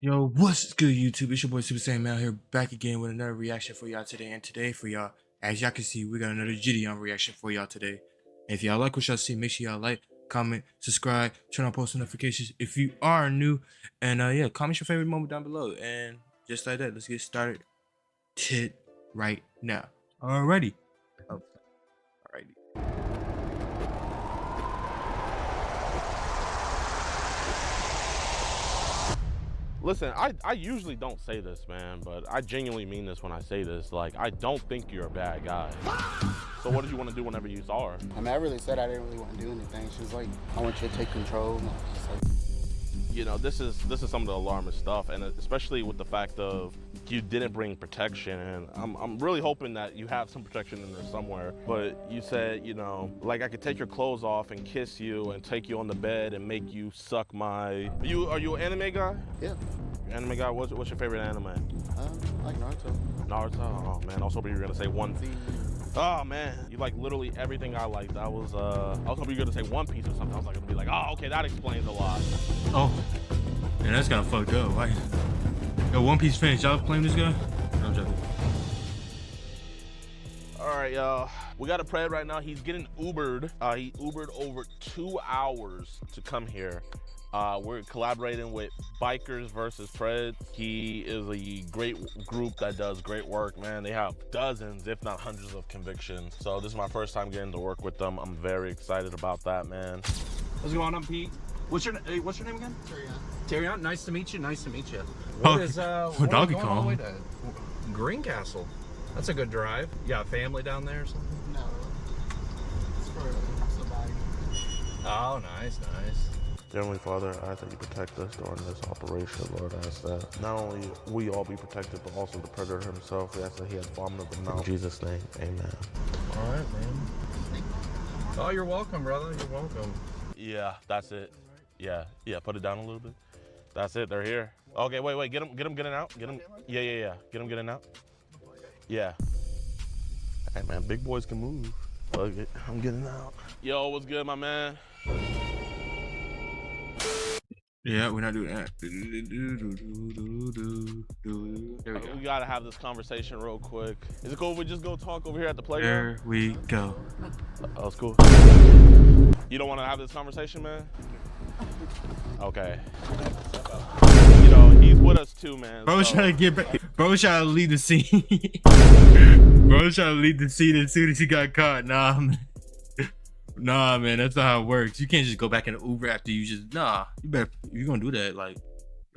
Yo, what's good, YouTube? It's your boy Super Saiyan Man here, back again with another reaction for y'all today. And today, for y'all, as y'all can see, we got another JiDion reaction for y'all today. And if y'all like what y'all see, make sure y'all like, comment, subscribe, turn on post notifications if you are new. And yeah, comment your favorite moment down below. And just like that, let's get started right now. Alrighty. Oh, alrighty. Listen, I usually don't say this, man, but I genuinely mean this when I say this. Like, I don't think you're a bad guy. So what did you want to do whenever you saw her? I mean, I really said I didn't really want to do anything. She was like, I want you to take control. And I was just like, You know, this is some of the alarmist stuff, and especially with the fact of you didn't bring protection, and I'm really hoping that you have some protection in there somewhere. But you said, you know, like I could take your clothes off and kiss you and take you on the bed and make you suck my. Are you an anime guy? yeah, Anime guy. What's your favorite anime? I like Naruto. Naruto. Oh man, I was hoping you were gonna say One Piece. Oh man, you like literally everything I liked. I was hoping you were gonna say One Piece or something. I was like gonna be like, oh okay, that explains a lot. Oh, man, that's kind of fucked up. Why? Yo, One Piece fans, y'all playing this guy? No, I'm joking. All right, y'all. We got a Pred right now. He's getting Ubered. He Ubered over 2 hours to come here. We're collaborating with Bikers versus Pred. He is a great group that does great work, man. They have dozens, if not hundreds of convictions. So this is my first time getting to work with them. I'm very excited about that, man. What's going on, Pete? What's your name again? Tyrion. Nice to meet you. Nice to meet you. Oh, What is what Donkey going all the way Kong. to Greencastle? That's a good drive. You got family down there or something? No, it's for somebody. Oh, nice. Heavenly Father, I ask that you protect us during this operation, Lord. I ask that not only we all be protected, but also the predator himself. We ask that he has abominable mouth. In Jesus' name, amen. All right, man. Oh, you're welcome, brother. You're welcome. Yeah, that's it. Yeah, put it down a little bit. That's it, they're here. Okay, wait, get him getting out. Get him, yeah. Get him getting out. Yeah. Hey man, big boys can move. Fuck it, I'm getting out. Yo, what's good, my man? Yeah, we're not doing that. There we go. We gotta have this conversation real quick. Is it cool if we just go talk over here at the playground? There we go. Oh, it's cool. You don't want to have this conversation, man? Okay. You know, he's with us too, man. Bro's so. trying to get back. Bro's trying to leave the scene. Bro's trying to leave the scene as soon as he got caught. Nah, man. Nah, man, that's not how it works. You can't just go back in the Uber after you just. Nah, you better. If you're gonna do that, like,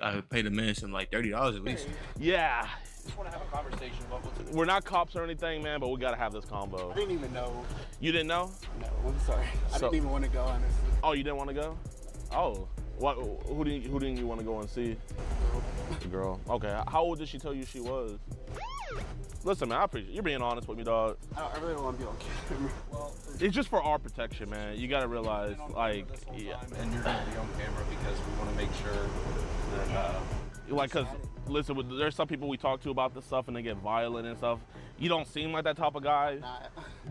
I would pay the man some like $30 at least. Yeah. Just want to have a conversation about what's We're not cops or anything, man, but we gotta have this combo. I didn't even know. You didn't know? No, I'm sorry. I didn't even want to go, honestly. Oh, you didn't want to go? Oh. What? Who didn't you want to go and see? The girl. Okay. How old did she tell you she was? Listen, man, I appreciate you being honest with me, dog. I really don't want to be on camera. Well, It's just for our protection, man. You gotta realize, like, yeah. and you're gonna be on camera because we want to make sure that Like, cause listen, there's some people we talk to about this stuff and they get violent and stuff. You don't seem like that type of guy,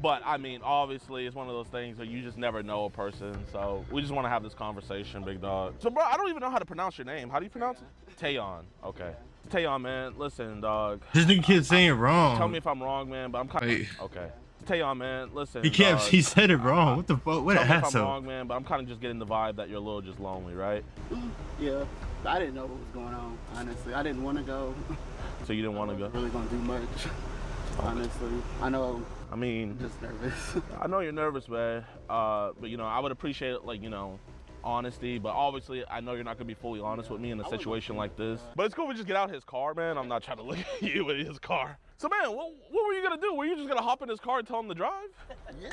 but I mean, obviously, it's one of those things where you just never know a person. So we just want to have this conversation, big dog. So, bro, I don't even know how to pronounce your name. How do you pronounce it? Tayon. Okay. Tayon, man. Listen, dog. This nigga keeps saying it wrong. Tell me if I'm wrong, man. But I'm kind Wait. of okay. Tayon, man. Listen. He kept. dog, He said it wrong. What the fuck? What Tell an me if I'm asshole. wrong, man. But I'm kind of just getting the vibe that you're a little just lonely, right? yeah, I didn't know what was going on, honestly. I didn't want to go. So you didn't want to go? Really gonna do much, honestly. I know. I mean, I'm just nervous. I know you're nervous, man. But you know, I would appreciate, like, you know, honesty. But obviously, I know you're not gonna be fully honest with me in a situation like this. But it's cool if we just get out his car, man. I'm not trying to look at you in his car. So, man, what were you gonna do? Were you just gonna hop in his car and tell him to drive? Yeah.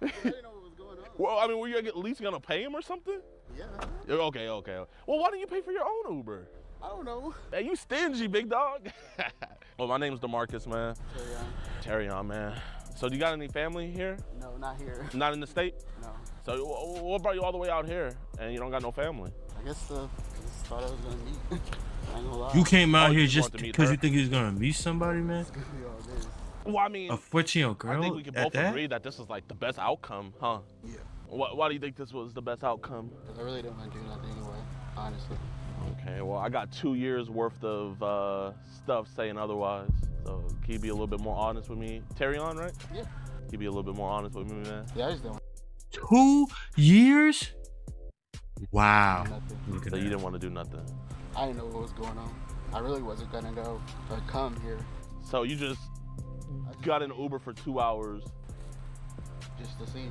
I didn't know what was going on. Well, I mean, were you at least gonna pay him or something? Yeah. Okay. Well, why didn't you pay for your own Uber? I don't know. Hey, you stingy, big dog. Well, my name's DeMarcus, man. Tyrion. Man. So, do you got any family here? No, not here. Not in the state? No. So what brought you all the way out here and you don't got no family? I guess I just thought I was gonna meet. I ain't gonna lie. You came out Oh, you here just just wanted to meet because her? you think he's gonna meet somebody, man? It's gonna be all this. Well, I mean, A 14-year-old girl. I think we can at both that? agree that this is like the best outcome, huh? Yeah. Why do you think this was the best outcome? Because I really didn't want to do nothing anyway, honestly. Okay. Okay, well, I got 2 years worth of stuff saying otherwise. So can you be a little bit more honest with me? Terrion, right? Yeah. Can you be a little bit more honest with me, man? Yeah, I just don't 2 years? Wow. want nothing. Look at So you that. didn't want to do nothing. I didn't know what was going on. I really wasn't gonna go or come here So you just got an Uber for 2 hours. just to see.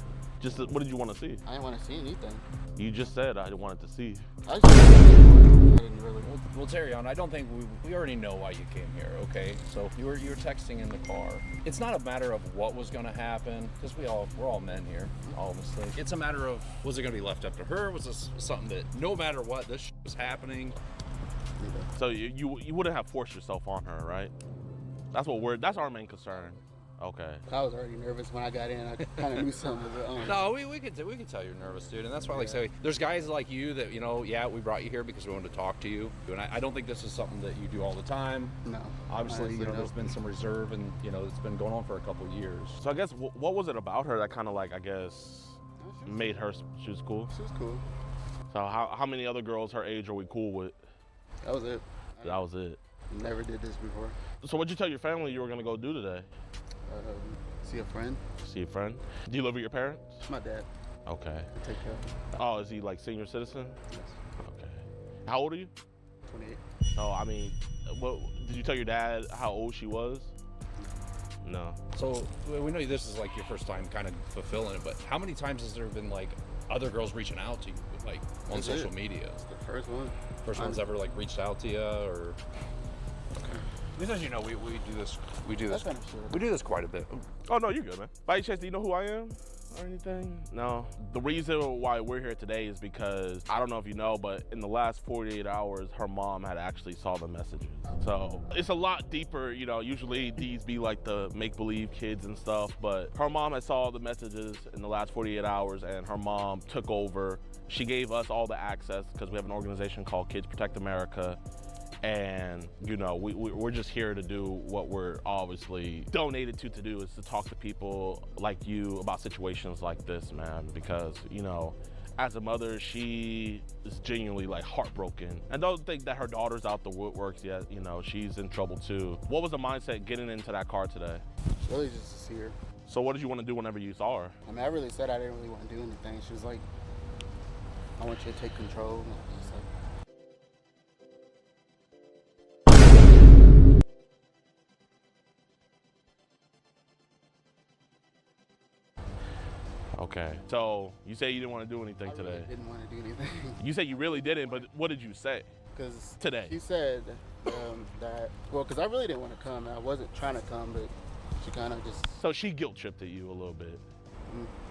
What did you want to see? I didn't want to see anything. You just said I wanted to see. I just I didn't really. Well, Terrion, I don't think we already know why you came here, okay? So you were texting in the car. It's not a matter of what was gonna happen, because we're all men here, obviously. It's a matter of, was it gonna be left up to her? Was this something that no matter what, this was happening? So you wouldn't have forced yourself on her, right? That's our main concern. Okay. I was already nervous when I got in. I kind of knew something was on. No, we can tell you're nervous, dude, and that's why I like say there's guys like you that yeah, we brought you here because we wanted to talk to you, and I don't think this is something that you do all the time. No. Obviously, honestly, no. there's been some reserve, and it's been going on for a couple years. So I guess what was it about her that kind of like I guess made her she was cool? She was cool. So how many other girls her age are we cool with? That was it. That was it. Never did this before. So what'd you tell your family you were gonna go do today? See a friend. See a friend? Do you live with your parents? My dad. Okay. I take care of him. Oh, is he like senior citizen? Yes. Okay. How old are you? 28. Oh, I mean, what did you tell your dad how old she was? No. So we know this is like your first time kind of fulfilling it, but how many times has there been like other girls reaching out to you, like on That's social it. media? It's the first one. First one's ever like reached out to you, or? Just as you know, we do That's kind of sure. we do this quite a bit. Oh no, you're good, man. By any chance, do you know who I am or anything? No. The reason why we're here today is because I don't know if you know, but in the last 48 hours, her mom had actually saw the messages. So it's a lot deeper. Usually these be like the make-believe kids and stuff, but her mom had saw the messages in the last 48 hours, and her mom took over. She gave us all the access because we have an organization called Kids Protect America. And we're just here to do what we're obviously donated to do, is to talk to people like you about situations like this, man, because as a mother, she is genuinely like heartbroken, and don't think that her daughter's out the woodworks yet. She's in trouble too. What was the mindset getting into that car today? Really just to see her. So what did you want to do whenever you saw her? I mean, I really said I didn't really want to do anything. She was like, I want you to take control. And I was just like, Okay. So you say you didn't want to do anything I really today. didn't want to do anything. You say you really didn't, but what did you say? Because Today. she said that, because I really didn't want to come. And I wasn't trying to come, but she kind of just. So she guilt tripped at you a little bit.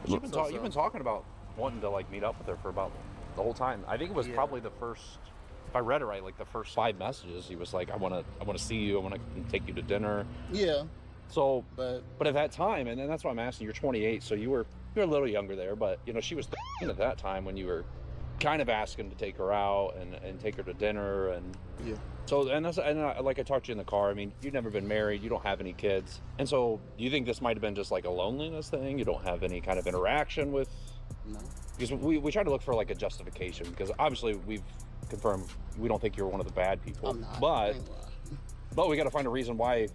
You've been talking about wanting to like meet up with her for about the whole time. I think it was probably the first. If I read it right, like the first 5 messages, he was like, "I want to see you. I want to take you to dinner." Yeah. So, but at that time, and that's why I'm asking. You're 28, so you're a little younger there, but she was 13 at that time when you were kind of asking to take her out and take her to dinner, and yeah. So like I talked to you in the car. I mean, you've never been married, you don't have any kids, and so do you think this might have been just like a loneliness thing? You don't have any kind of interaction with? No. Because we try to look for like a justification, because obviously we've confirmed we don't think you're one of the bad people, I'm not. but we got to find a reason why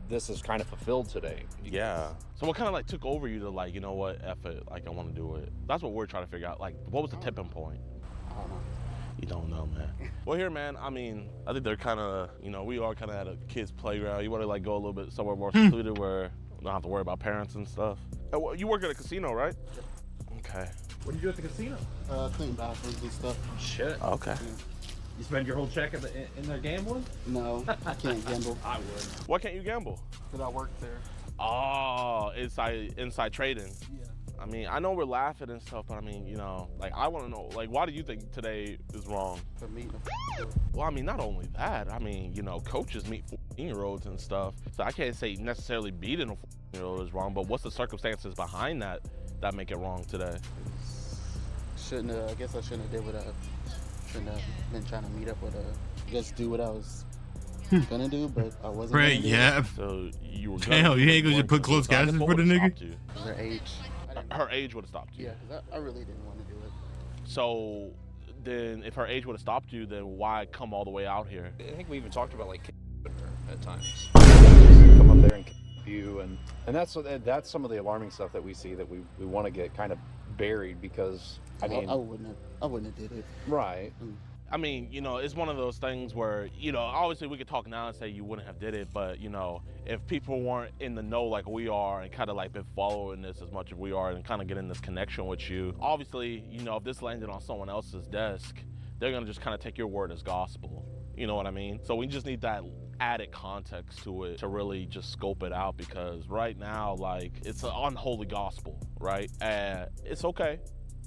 this is kind of fulfilled today. Yeah. So what kind of like took over you to like, you know what, F it, like I want to do it? That's what we're trying to figure out. Like, what was the tipping point? I don't know. You don't know, man. Well, here, man, I mean, I think they're kind of, we are kind of at a kid's playground. You want to like go a little bit somewhere more secluded where we don't have to worry about parents and stuff. You work at a casino, right? Okay. What do you do at the casino? Clean bathrooms and stuff. Shit. Okay. You spend your whole check in there gambling? No, I can't gamble. I would. Why can't you gamble? Because I work there. Oh, inside trading. Yeah. I mean, I know we're laughing and stuff, but I mean, like I want to know, like, why do you think today is wrong? For meeting a Well, I mean, not only that, I mean, coaches meet 14-year-olds and stuff, so I can't say necessarily beating a 14-year-old is wrong, but what's the circumstances behind that make it wrong today? I guess I shouldn't have did what I shouldn't have been trying to meet up with just do what I was gonna do, but I wasn't. Right, gonna do yeah. So you were Damn, you ain't gonna just put closed captions for the nigga? it. Their age. Her age would have stopped you. Yeah, because I really didn't want to do it. So then if her age would have stopped you, then why come all the way out here? I think we even talked about like her at times. Just come up there and you, and that's some of the alarming stuff that we see that we want to get kind of buried, because I mean, I wouldn't have did it. right. I mean, you know, it's one of those things where, you know, obviously we could talk now and say you wouldn't have did it, but, you know, if people weren't in the know like we are and kind of like been following this as much as we are and kind of getting this connection with you, obviously, you know, if this landed on someone else's desk, they're going to just kind of take your word as gospel. You know what I mean? So we just need that added context to it to really just scope it out, because right now, like, it's an unholy gospel, right? And it's okay,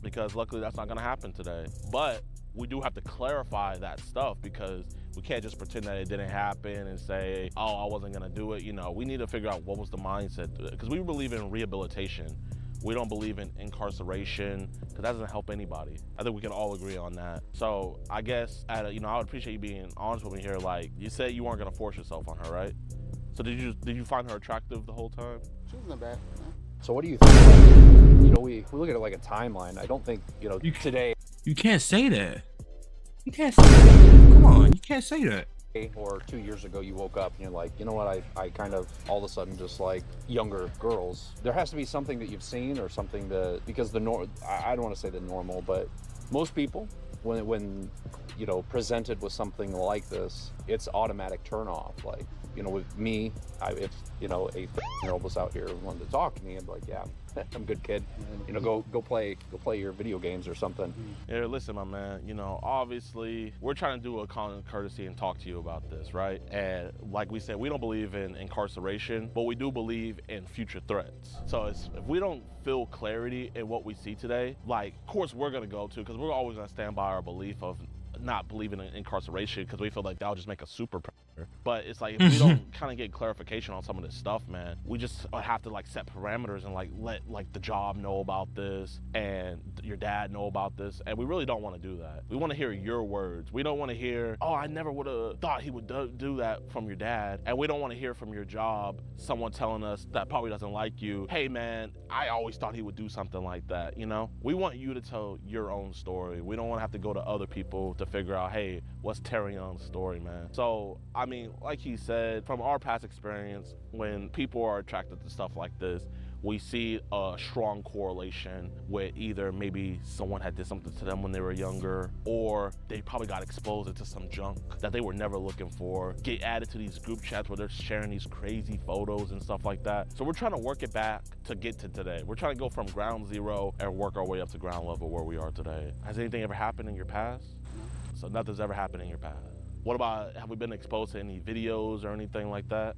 because luckily that's not going to happen today. But we do have to clarify that stuff, because we can't just pretend that it didn't happen and say, oh, I wasn't gonna do it. You know, we need to figure out what was the mindset, because we believe in rehabilitation. We don't believe in incarceration, because that doesn't help anybody. I think we can all agree on that. So I guess, you know, I would appreciate you being honest with me here. Like, you said you weren't gonna force yourself on her, right? So did you find her attractive the whole time? She wasn't bad. No. So what do you think? Like, you know, we look at it like a timeline. I don't think, you know, today You can't say that. You can't say that. Come on, you can't say that. or 2 years ago you woke up and you're like, you know what, I kind of all of a sudden just like younger girls. There has to be something that you've seen, or something that, because I don't want to say the normal, but most people, when you know, presented with something like this, it's automatic turn off. Like, you know, with me, if you know, a 13-year-old was out here and wanted to talk to me, I'd be like, yeah, I'm a good kid. You know, go play your video games or something. Yeah, listen, my man, you know, obviously we're trying to do a common courtesy and talk to you about this, right? And like we said, we don't believe in incarceration, but we do believe in future threats. So if we don't feel clarity in what we see today, like, of course we're gonna go to, because we're always gonna stand by our belief of not believing in incarceration, because we feel like that'll just make us super predator. But it's like, if we don't kind of get clarification on some of this stuff, man, we just have to like set parameters and like let like the job know about this and your dad know about this, and we really don't want to do that. We want to hear your words. We don't want to hear, oh, I never would have thought he would do that, from your dad. And we don't want to hear from your job someone telling us that probably doesn't like you, hey man, I always thought he would do something like that. You know, we want you to tell your own story. We don't want to have to go to other people to figure out, hey, what's JiDion's story, man? So I mean, like he said, from our past experience, when people are attracted to stuff like this, we see a strong correlation with either maybe someone had did something to them when they were younger, or they probably got exposed into some junk that they were never looking for, get added to these group chats where they're sharing these crazy photos and stuff like that. So we're trying to work it back to get to today. We're trying to go from ground zero and work our way up to ground level where we are today. Has anything ever happened in your past? So nothing's ever happened in your past. What about, have we been exposed to any videos or anything like that?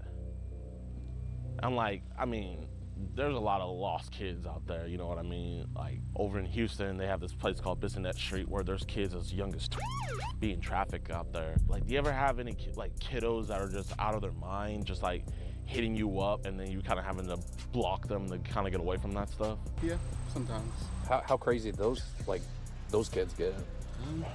I'm like, I mean, there's a lot of lost kids out there, you know what I mean? Like, over in Houston, they have this place called Bissonnet Street where there's kids as young as being trafficked out there. Like, do you ever have any like kiddos that are just out of their mind, just like hitting you up, and then you kind of having to block them to kind of get away from that stuff? Yeah, sometimes. How crazy those kids get?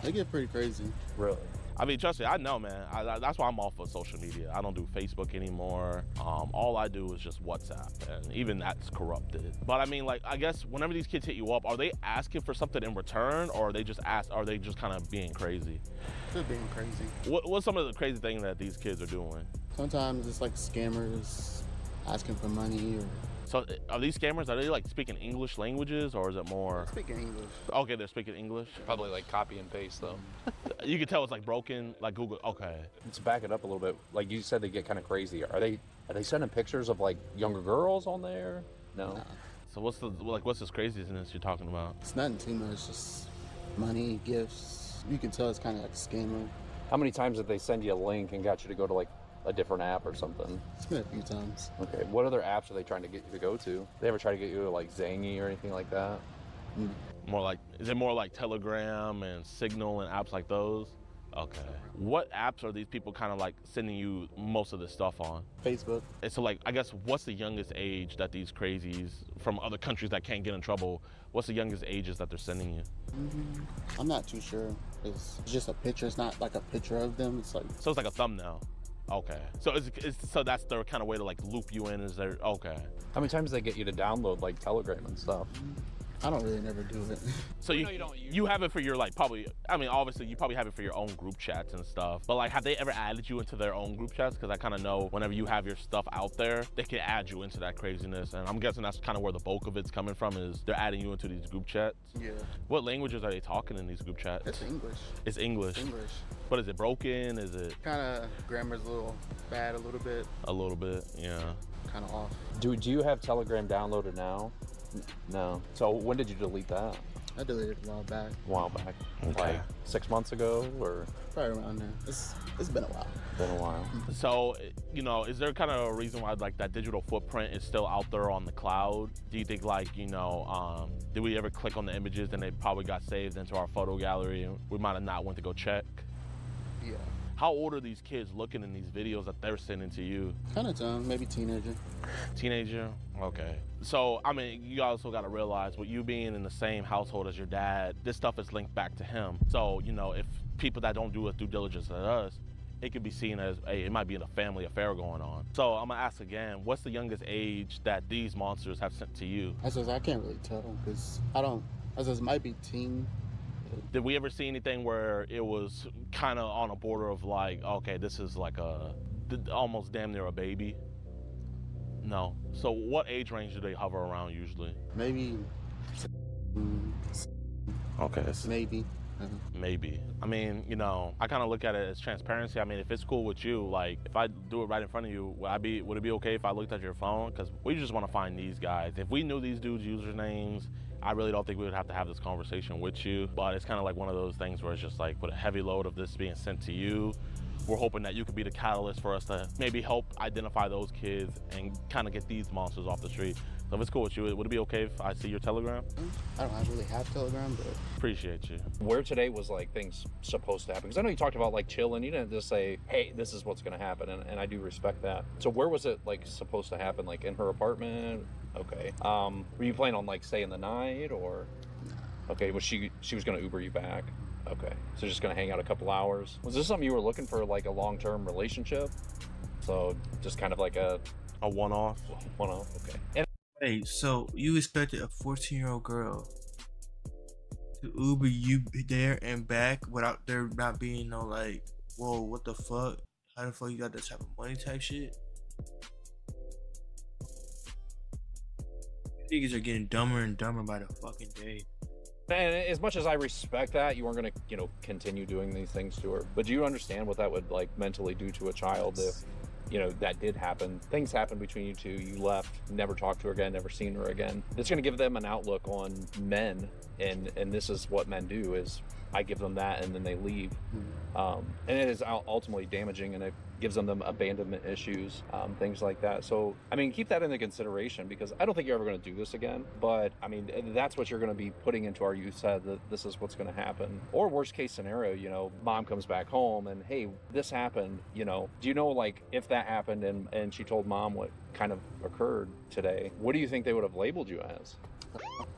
They get pretty crazy. Really? I mean, trust me, I know, man. That's why I'm off of social media. I don't do Facebook anymore. All I do is just WhatsApp, and even that's corrupted. But I mean, like, I guess whenever these kids hit you up, are they asking for something in return, or are they just kind of being crazy? They're being crazy. What's some of the crazy things that these kids are doing? Sometimes it's like scammers asking for money, or So are these scammers, are they like speaking English languages, or is it more? speaking English. Okay, they're speaking English. Probably like copy and paste though. You can tell it's like broken, like Google. Okay. Let's back it up a little bit. Like you said, they get kind of crazy. Are they sending pictures of like younger girls on there? No. Nah, So what's this craziness you're talking about? it's nothing too much. Just money, gifts. You can tell it's kind of like a scammer. How many times did they send you a link and got you to go to like a different app or something? It's been a few times. Okay. What other apps are they trying to get you to go to? They ever try to get you to like Zangy or anything like that? Is it more like Telegram and Signal and apps like those? Okay. What apps are these people kind of like sending you most of this stuff on? Facebook. And so like, I guess, what's the youngest age that these crazies from other countries that can't get in trouble, what's the youngest ages that they're sending you? I'm not too sure. It's just a picture. It's not like a picture of them. It's like, So it's like a thumbnail. Okay. So so that's their kind of way to like loop you in, is there? Okay. How many times do they get you to download like Telegram and stuff? I don't really never do it. So No, you don't. you have it for your like probably. I mean, obviously you probably have it for your own group chats and stuff. But like, have they ever added you into their own group chats? Because I kind of know whenever you have your stuff out there, they can add you into that craziness. And I'm guessing that's kind of where the bulk of it's coming from, is they're adding you into these group chats. Yeah. What languages are they talking in these group chats? It's English. It's English. English. But is it broken? Is it Kind of grammar's a little bad, a little bit. a little bit? Yeah. Kind of off. Do you have Telegram downloaded now? No. So when did you delete that? I deleted it a while back. A while back. Okay. Like 6 months ago, or Probably around there. It's been a while. been a while? So, you know, is there kind of a reason why like that digital footprint is still out there on the cloud? Do you think like, you know, did we ever click on the images and they probably got saved into our photo gallery and we might have not went to go check? Yeah. How old are these kids looking in these videos that they're sending to you? Kind of young, maybe teenager. Teenager? Okay. So, I mean, you also got to realize with you being in the same household as your dad, this stuff is linked back to him. So, you know, if people that don't do a due diligence at us, it could be seen as, hey, it might be a family affair going on. So I'm gonna ask again, what's the youngest age that these monsters have sent to you? I says I can't really tell because I don't. I says it might be teen. Did we ever see anything where it was kind of on a border of like, okay, this is like almost damn near a baby? No. So what age range do they hover around usually? Maybe. Okay. Maybe. Maybe. I mean, you know, I kind of look at it as transparency. I mean, if it's cool with you, like if I do it right in front of you, would it be okay if I looked at your phone? Because we just want to find these guys. If we knew these dudes' usernames, I really don't think we would have to have this conversation with you. But it's kind of like one of those things where it's just like with a heavy load of this being sent to you, we're hoping that you could be the catalyst for us to maybe help identify those kids and kind of get these monsters off the street. So if it's cool with you, would it be okay if I see your Telegram? I don't really have Telegram, but Appreciate you. Where today was like things supposed to happen? Because I know you talked about like chilling. You didn't just say, hey, this is what's going to happen. And I do respect that. So where was it like supposed to happen? Like in her apartment? Okay. Were you planning on like staying the night or? Okay. Was she was going to Uber you back? Okay. So just going to hang out a couple hours. Was this something you were looking for, like a long-term relationship? So just kind of like a one-off? One-off. Okay. And Hey, so you expected a 14-year-old girl to Uber you there and back without there not being no like, whoa, what the fuck? How the fuck you got this type of money type shit? Niggas are getting dumber and dumber by the fucking day. And as much as I respect that, you weren't going to, continue doing these things to her. But do you understand what that would like mentally do to a child if, that did happen? Things happened between you two. You left, never talked to her again, never seen her again. It's going to give them an outlook on men, and this is what men do: is I give them that, and then they leave. And it is ultimately damaging, and it gives them abandonment issues, things like that. So, I mean, keep that into consideration, because I don't think you're ever going to do this again. But, I mean, that's what you're going to be putting into our youth head, that this is what's going to happen. Or worst case scenario, mom comes back home and, hey, this happened, do you know, like, if that happened and she told mom what kind of occurred today, what do you think they would have labeled you as?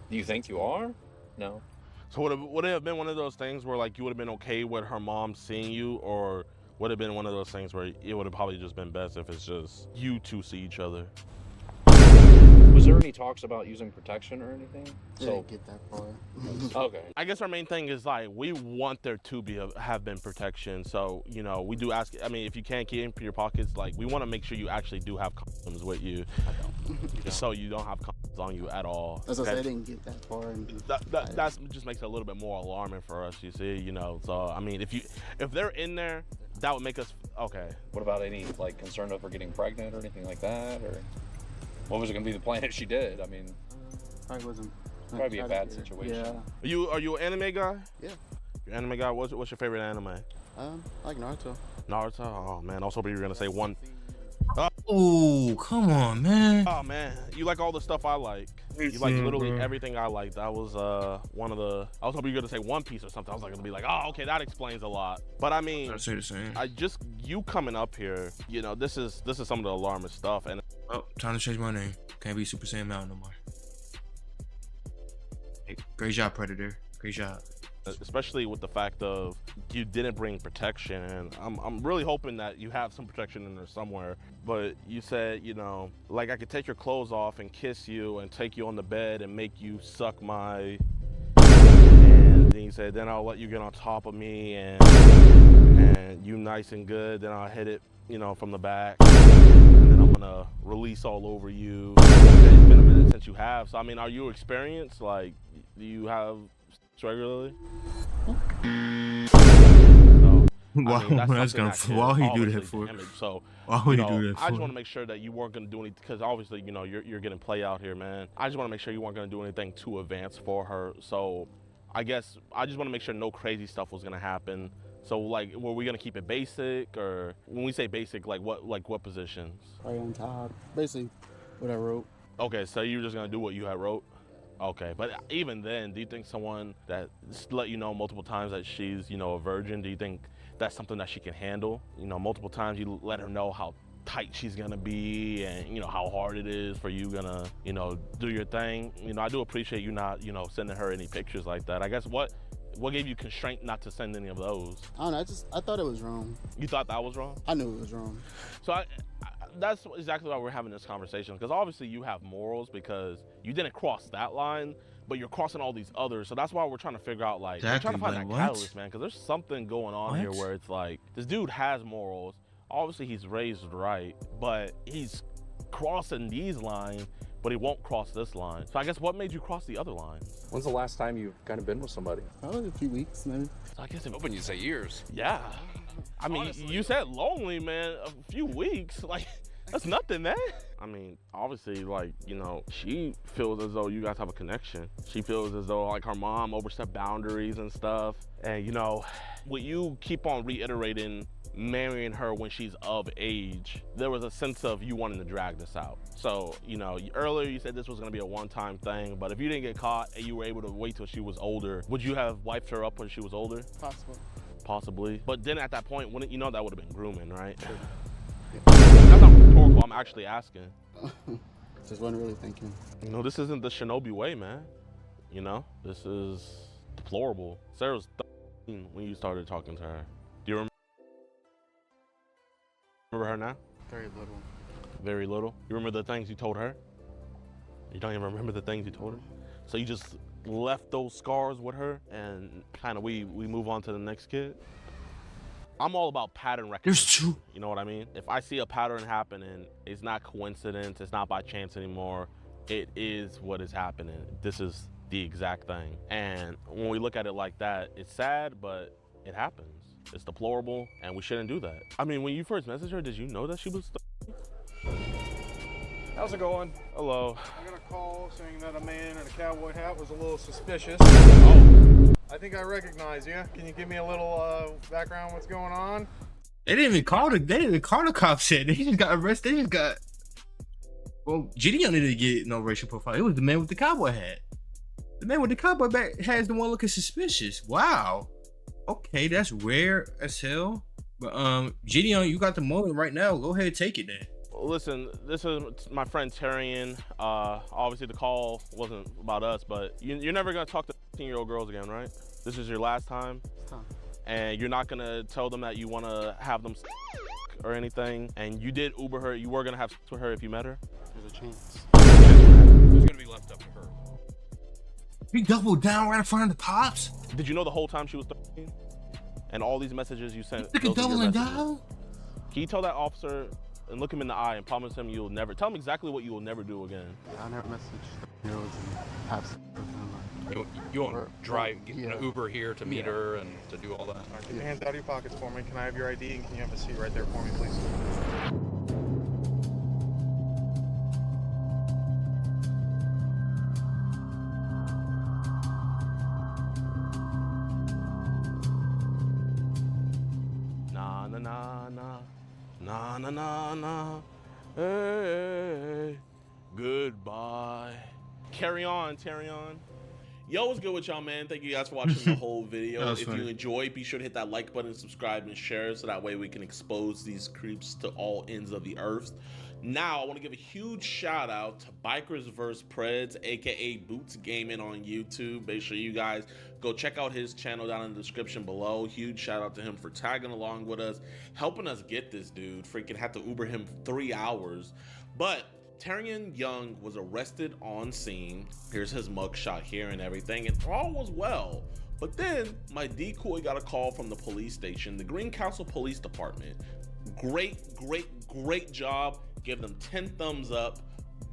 Do you think you are? No. So would it have been one of those things where like you would have been okay with her mom seeing you, or would it have been one of those things where it would have probably just been best if it's just you two see each other? Was there any talks about using protection or anything? didn't get that far. Okay. I guess our main thing is like we want there to have been protection. So we do ask. I mean, if you can't keep in your pockets, like we want to make sure you actually do have condoms with you. I don't. So you don't have condoms on you at all. As I said, I didn't get that far. And That just makes it a little bit more alarming for us. You see, So I mean, if they're in there, that would make us okay. What about any like concern of her getting pregnant or anything like that, or what was it going to be the plan if she did? I mean, probably wasn't. Probably be a bad situation. Yeah. Are you an anime guy? Yeah. You're an anime guy. What's your favorite anime? I like Naruto. Naruto. Oh man, I was hoping you were gonna say one. Oh, come on, man. Oh man, you like all the stuff I like. You like literally everything I like. That was one of the. I was hoping you were gonna say One Piece or something. I was like gonna be like, oh, okay, that explains a lot. But I mean, I'd say the same. You coming up here, this is some of the alarmist stuff. And Oh, time to change my name. Can't be Super Saiyan Mountain no more. Hey, great job, Predator. Great job. especially with the fact of you didn't bring protection. And I'm really hoping that you have some protection in there somewhere. But you said, you know, like I could take your clothes off and kiss you and take you on the bed and make you suck my. And then you said, then I'll let you get on top of me and you nice and good. Then I'll hit it, you know, from the back. And then I'm gonna release all over you. It's been a minute since you have. So I mean, are you experienced? Like, do you have regularly? So, Wow, I mean, that's something gonna. that could Why would he do obviously that for? damage. So, Why would you he know, do that I just for? want to make sure that you weren't gonna do anything, because obviously, you know, you're getting play out here, man. I just want to make sure you weren't gonna do anything too advanced for her. So, I guess I just want to make sure no crazy stuff was gonna happen. So, like, were we gonna keep it basic, or when we say basic, like what positions? Right on top. Basically, what I wrote. Okay, so you were just gonna do what you had wrote. Okay, but even then, do you think someone that let you know multiple times that she's, you know, a virgin, do you think that's something that she can handle? You know, multiple times you let her know how tight she's gonna be and, you know, how hard it is for you gonna, you know, do your thing. You know, I do appreciate you not, you know, sending her any pictures like that. I guess what gave you constraint not to send any of those? I don't know. I thought it was wrong. You thought that was wrong? I knew it was wrong. So that's exactly why we're having this conversation, because obviously you have morals because you didn't cross that line, but you're crossing all these others. So that's why we're trying to figure out, like, we're trying to find that catalyst, man, because there's something going on here where it's like, this dude has morals. Obviously he's raised right, but he's crossing these lines, but he won't cross this line. So I guess what made you cross the other lines? When's the last time you've kind of been with somebody? Probably a few weeks, maybe. So I guess Hoping you say years. yeah. I mean, Honestly, you said lonely, man, a few weeks. Like, that's nothing, man. I mean, obviously, like, you know, she feels as though you guys have a connection. She feels as though, like, her mom overstepped boundaries and stuff. And, you know, what you keep on reiterating marrying her when she's of age, there was a sense of you wanting to drag this out. So, you know, earlier you said this was gonna be a one-time thing, but if you didn't get caught and you were able to wait till she was older, would you have wiped her up when she was older? Possible. Possibly. But then at that point, wouldn't you know that would have been grooming, right? That's not rhetorical, I'm actually asking. Just wasn't really thinking. You know, this isn't the Shinobi way, man. You know, this is deplorable. Sarah was 13 when you started talking to her. Do you remember her now? Very little. Very little? You remember the things you told her? You don't even remember the things you told her? So you just left those scars with her and kind of we move on to the next kid? I'm all about pattern recognition. There's two. You know what I mean? If I see a pattern happening, it's not coincidence, it's not by chance anymore. It is what is happening. This is the exact thing. And when we look at it like that, it's sad, but it happens. It's deplorable, and we shouldn't do that. I mean, when you first messaged her, did you know that she was How's it going? Hello. I got a call saying that a man in a cowboy hat was a little suspicious. Oh. I think I recognize you. Can you give me a little background what's going on? They didn't even call the cops yet. They just got arrested. They just got. Well, JiDion didn't get no racial profile. It was the man with the cowboy hat. The man with the cowboy hat is the one looking suspicious. Wow. Okay, that's rare as hell. But JiDion, you got the moment right now. Go ahead, take it then. Listen, this is my friend JiDion. Obviously the call wasn't about us, but you're never gonna talk to 15-year-old girls again, right? This is your last time? And you're not gonna tell them that you wanna have them or anything, and you did Uber her, you were gonna have sex with her if you met her? There's a chance. Who's gonna be left up to her? He doubled down right in front of the cops. Did you know the whole time she was 13? And all these messages you sent, Look at those are your doubling messages. down. Can you tell that officer and look him in the eye and promise him you'll never, tell him exactly what you will never do again? I never messaged girls and have sex with them. You Or- want to drive, get yeah. an Uber here to meet her and to do all that? All right, get your hands out of your pockets for me. Can I have your ID and can you have a seat right there for me, please? Nah, nah, nah, nah. Nah, nah, nah, nah. Hey, goodbye. Carry on, carry on. Yo, what's good with y'all, man? Thank you guys for watching the whole video. That was If funny. you enjoyed, be sure to hit that like button, subscribe, and share so that way we can expose these creeps to all ends of the earth. Now, I want to give a huge shout out to Bikers vs. Preds, aka Boots Gaming on YouTube. Make sure you guys go check out his channel down in the description below. Huge shout out to him for tagging along with us, helping us get this dude. Freaking had to Uber him 3 hours. But JiDion Young was arrested on scene. Here's his mugshot here and everything, and all was well. But then my decoy got a call from the police station, the Green Council Police Department. Great job. Give them 10 thumbs up.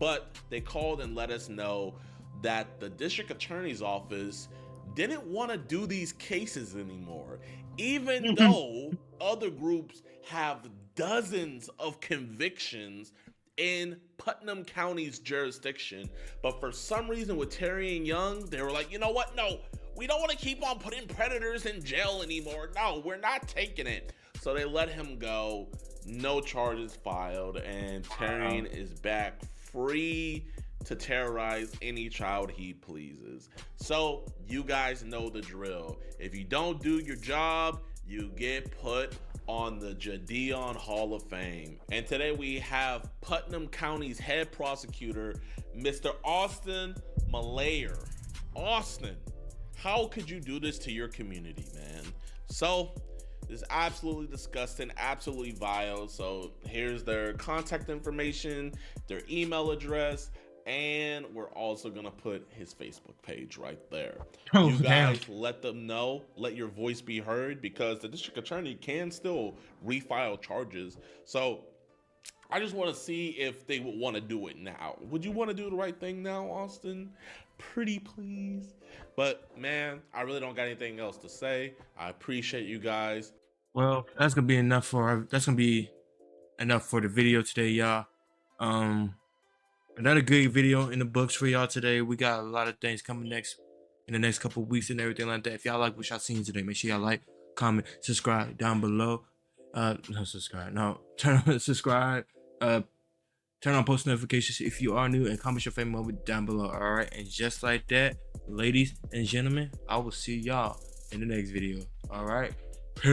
But they called and let us know that the district attorney's office didn't want to do these cases anymore, even though other groups have dozens of convictions in Putnam County's jurisdiction. But for some reason with JiDion Young, they were like, you know what? No, we don't want to keep on putting predators in jail anymore. No, we're not taking it. So they let him go. No charges filed, and JiDion is back free to terrorize any child he pleases. So you guys know the drill. If you don't do your job, you get put on the JiDion Hall of Fame. And today we have Putnam County's head prosecutor, Mr. Austin Malayer. Austin, how could you do this to your community, man? So this is absolutely disgusting, absolutely vile. So here's their contact information, their email address, and we're also gonna put his Facebook page right there. You guys let them know, let your voice be heard, because the district attorney can still refile charges. So I just want to see if they would want to do it now. Would you want to do the right thing now, Austin? Pretty please. But man, I really don't got anything else to say. I appreciate you guys. Well, that's gonna be enough for the video today, y'all. Another good video in the books for y'all today. We got a lot of things coming next in the next couple of weeks and everything like that. If y'all like what y'all seen today, make sure y'all like, comment, subscribe down below. Subscribe, turn on post notifications if you are new, and comment your favorite moment down below. All right, and just like that, ladies and gentlemen, I will see y'all in the next video. All right, peace.